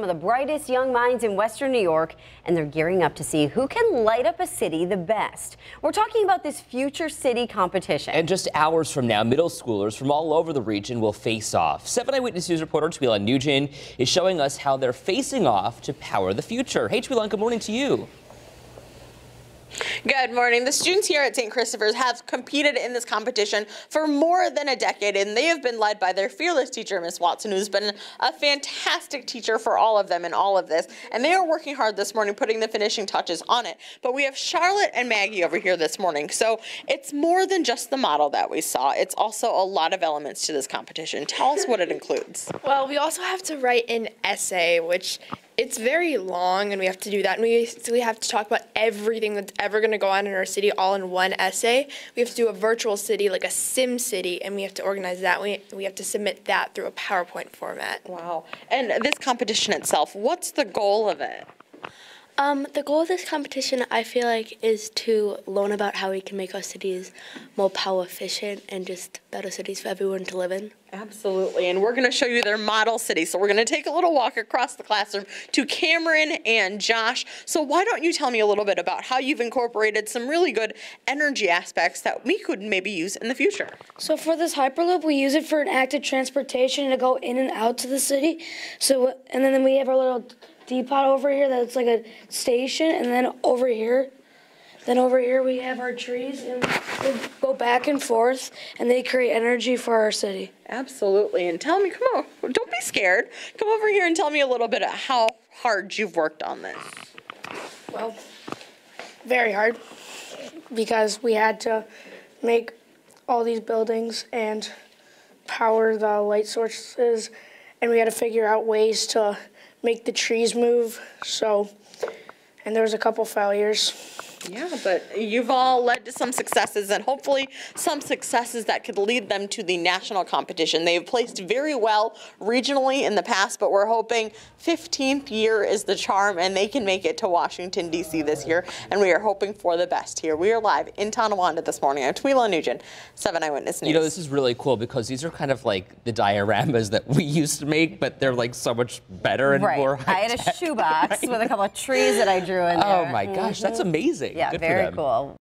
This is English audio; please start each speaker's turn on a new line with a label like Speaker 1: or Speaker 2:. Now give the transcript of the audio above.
Speaker 1: Some of the brightest young minds in Western New York, and they're gearing up to see who can light up a city the best. We're talking about this Future City competition.
Speaker 2: And just hours from now, middle schoolers from all over the region will face off. 7 Eyewitness News reporter Twila Nugent is showing us how they're facing off to power the future. Hey, Twila, good morning to you.
Speaker 3: Good morning. The students here at St.Christopher's have competed in this competition for more than a decade, and they have been led by their fearless teacher, Miss Watson, who's been a fantastic teacher for all of them in all of this. And they are working hard this morning, putting the finishing touches on it. But we have Charlotte and Maggie over here this morning. So it's more than just the model that we saw. It's also a lot of elements to this competition. Tell us what it includes.
Speaker 4: Well, we also have to write an essay, which it's very long, and we have to do that. And we have to talk about everything that's ever going to go on in our city all in one essay. We have to do a virtual city, like a sim city, and we have to organize that. We have to submit that through a PowerPoint format.
Speaker 3: Wow. And this competition itself, what's the goal of it?
Speaker 5: The goal of this competition, I feel like, is to learn about how we can make our cities more power efficient and just better cities for everyone to live in.
Speaker 3: Absolutely, and we're going to show you their model city. So we're going to take a little walk across the classroom to Cameron and Josh. So why don't you tell me a little bit about how you've incorporated some really good energy aspects that we could maybe use in the future?
Speaker 6: So for this Hyperloop, we use it for an active transportation to go in and out to the city. So, and then we have our little depot over here that's like a station, and then over here we have our trees, and we go back and forth, and they create energy for our city.
Speaker 3: Absolutely. And tell me, come on, don't be scared. Come over here and tell me a little bit of how hard you've worked on this.
Speaker 6: Well, very hard, because we had to make all these buildings and power the light sources, and we had to figure out ways to make the trees move. And there was a couple failures.
Speaker 3: Yeah, but you've all led to some successes, and hopefully some successes that could lead them to the national competition. They've placed very well regionally in the past, but we're hoping 15th year is the charm, and they can make it to Washington, D.C. this year, and we are hoping for the best here. We are live in Tonawanda this morning. I'm Twila Nugent, 7 Eyewitness News.
Speaker 2: You know, this is really cool because these are kind of like the dioramas that we used to make, but they're like so much better and more high-tech.
Speaker 1: I had a shoebox with a couple of trees that I drew in there.
Speaker 2: Oh my gosh, that's amazing.
Speaker 1: Yeah,
Speaker 2: Good
Speaker 1: very
Speaker 2: for them.
Speaker 1: cool.